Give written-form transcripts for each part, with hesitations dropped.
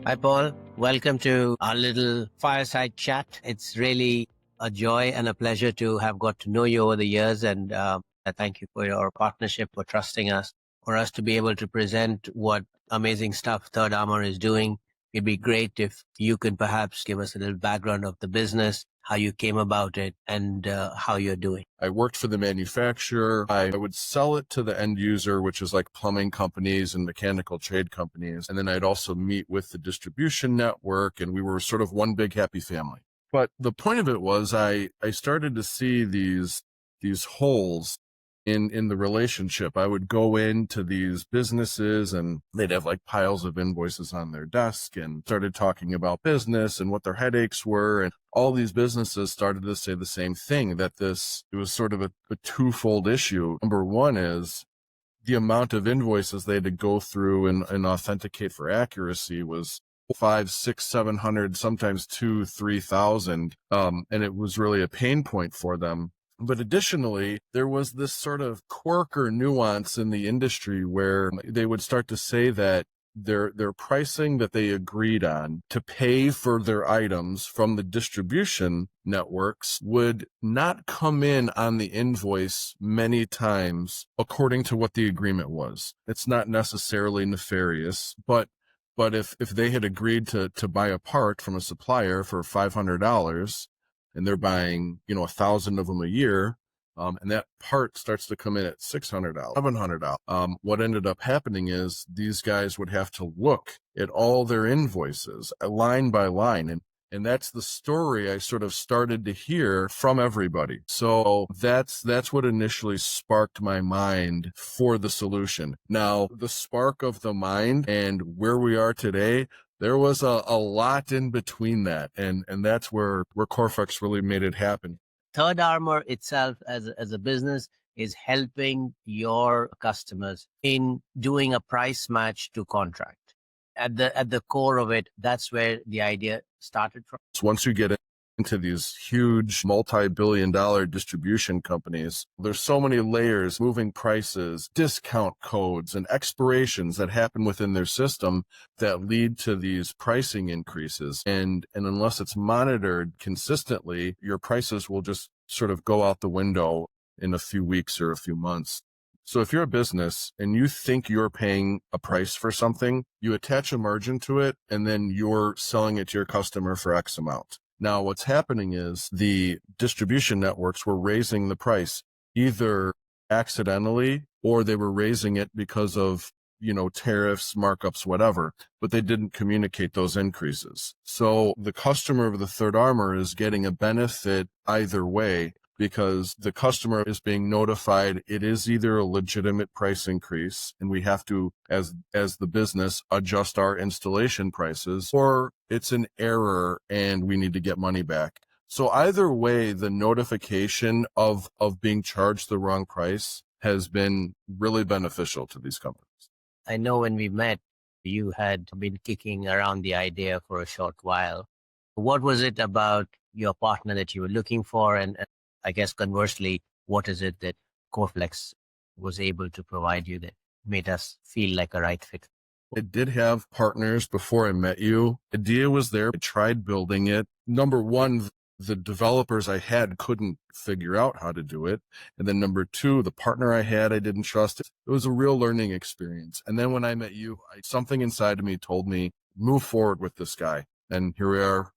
Hi, Paul. Welcome to our little fireside chat. It's really a joy and a pleasure to have got to know you over the years. And I thank you for your partnership, for trusting us, for us to be able to present what amazing stuff Third Armor is doing. It'd be great if you could perhaps give us a little background of the business, how you came about it, and how you're doing. I worked for the manufacturer. I would sell it to the end user, which is like plumbing companies and mechanical trade companies. And then I'd also meet with the distribution network, and we were sort of one big happy family. But the point of it was I started to see these holes in the relationship. I would go into these businesses and they'd have like piles of invoices on their desk and started talking about business and what their headaches were. And all these businesses started to say the same thing, that it was sort of a twofold issue. Number one is the amount of invoices they had to go through and authenticate for accuracy was 500, 600, 700, sometimes 2,000, 3,000. And it was really a pain point for them. But additionally, there was this sort of quirk or nuance in the industry where they would start to say that their pricing that they agreed on to pay for their items from the distribution networks would not come in on the invoice many times according to what the agreement was. It's not necessarily nefarious, but if they had agreed to buy a part from a supplier for $500, and they're buying, 1,000 of them a year, and that part starts to come in at $600, $700. What ended up happening is these guys would have to look at all their invoices line by line. And that's the story I sort of started to hear from everybody. So that's what initially sparked my mind for the solution. Now, the spark of the mind and where we are today, there was a lot in between that. And that's where CoreForce really made it happen. Third Armor itself as a business is helping your customers in doing a price match to contract. At the core of it, that's where the idea started from. So once you get into these huge multi-billion-dollar distribution companies, there's so many layers, moving prices, discount codes, and expirations that happen within their system that lead to these pricing increases. And unless it's monitored consistently, your prices will just sort of go out the window in a few weeks or a few months. So if you're a business and you think you're paying a price for something, you attach a margin to it, and then you're selling it to your customer for X amount. Now, what's happening is the distribution networks were raising the price either accidentally or they were raising it because of, tariffs, markups, whatever, but they didn't communicate those increases. So the customer of the Third Armor is getting a benefit either way, because the customer is being notified it is either a legitimate price increase and we have to, as the business, adjust our installation prices, or it's an error and we need to get money back. So either way, the notification of being charged the wrong price has been really beneficial to these companies. I know when we met, you had been kicking around the idea for a short while. What was it about your partner that you were looking for? And I guess conversely, what is it that CoreFlex was able to provide you that made us feel like a right fit? I did have partners before I met you. The idea was there. I tried building it. Number one, the developers I had couldn't figure out how to do it. And then number two, the partner I had, I didn't trust. It was a real learning experience. And then when I met you, something inside of me told me, move forward with this guy. And here we are,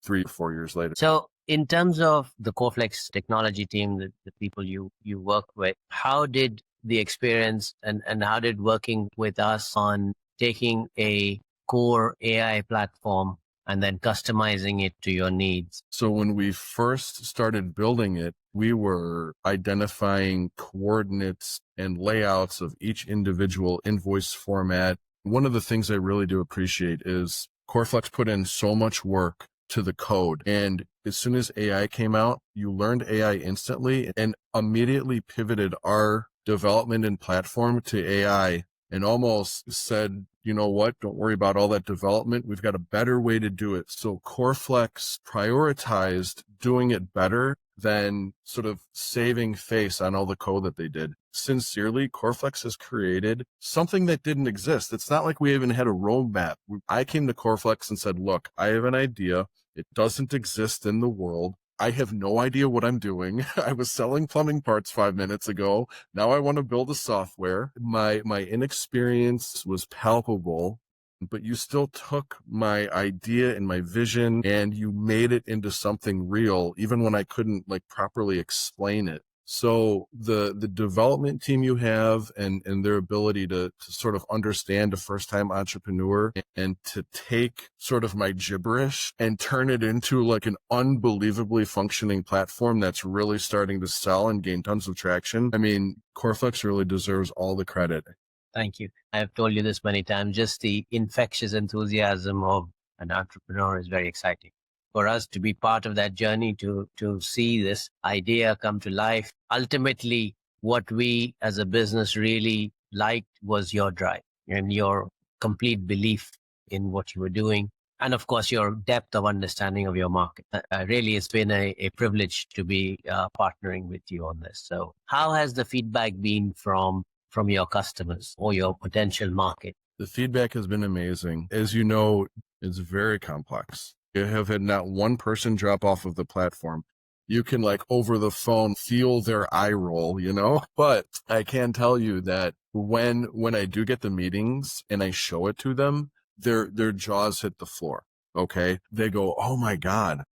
3 or 4 years later. So in terms of the CoreFlex technology team, the people you work with, how did the experience and how did working with us on taking a core AI platform and then customizing it to your needs? So when we first started building it, we were identifying coordinates and layouts of each individual invoice format. One of the things I really do appreciate is CoreFlex put in so much work to the code. And as soon as AI came out, you learned AI instantly and immediately pivoted our development and platform to AI and almost said, you know what, don't worry about all that development. We've got a better way to do it. So CoreFlex prioritized doing it better than sort of saving face on all the code that they did. sincerely, CoreFlex has created something that didn't exist. It's not like we even had a roadmap. I came to CoreFlex and said, look, I have an idea. It doesn't exist in the world. I have no idea what I'm doing. I was selling plumbing parts 5 minutes ago. Now I want to build a software. My inexperience was palpable, but you still took my idea and my vision and you made it into something real, even when I couldn't like properly explain it. So the development team you have and their ability to sort of understand a first time entrepreneur and to take sort of my gibberish and turn it into like an unbelievably functioning platform that's really starting to sell and gain tons of traction. I mean, CoreFlex really deserves all the credit. Thank you. I've told you this many times, just the infectious enthusiasm of an entrepreneur is very exciting. For us to be part of that journey, to see this idea come to life, ultimately what we as a business really liked was your drive and your complete belief in what you were doing. And of course, your depth of understanding of your market. Really, it's been a privilege to be partnering with you on this. So how has the feedback been from your customers or your potential market? The feedback has been amazing. As you know, it's very complex. You have had not one person drop off of the platform. You can like over the phone feel their eye roll, you know, but I can tell you that when I do get the meetings and I show it to them, their jaws hit the floor. Okay. They go, oh my God,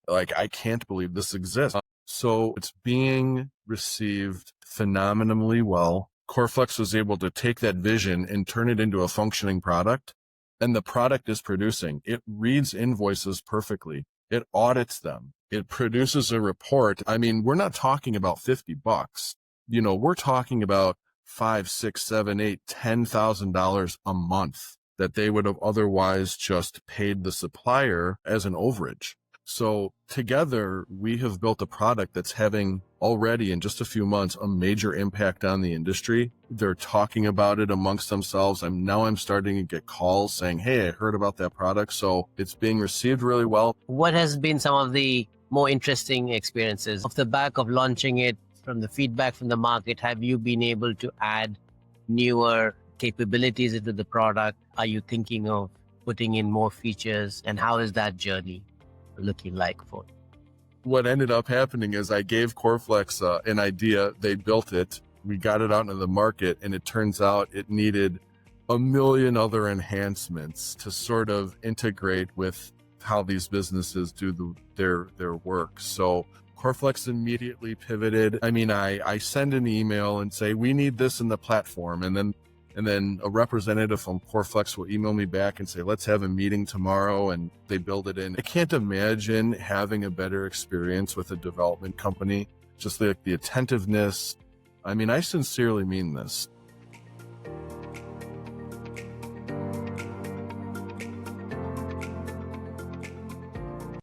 like, I can't believe this exists. So it's being received phenomenally well. CoreFlex was able to take that vision and turn it into a functioning product. And the product is producing. It reads invoices perfectly. It audits them. It produces a report. I mean, we're not talking about $50. You know, we're talking about $5, $6, $7, $8, $10,000 a month that they would have otherwise just paid the supplier as an overage. So together, we have built a product that's having already in just a few months a major impact on the industry. They're talking about it amongst themselves. I'm starting to get calls saying, hey, I heard about that product. So it's being received really well. What has been some of the more interesting experiences off the back of launching it? From the feedback from the market, have you been able to add newer capabilities into the product? Are you thinking of putting in more features? And how is that journey looking like for you? What ended up happening is I gave CoreFlex an idea. They built it. We got it out into the market, and it turns out it needed a million other enhancements to sort of integrate with how these businesses do their work. So CoreFlex immediately pivoted. I mean, I send an email and say, we need this in the platform. And then a representative from CoreFlex will email me back and say, let's have a meeting tomorrow, and they build it in. I can't imagine having a better experience with a development company, just like the attentiveness. I mean, I sincerely mean this.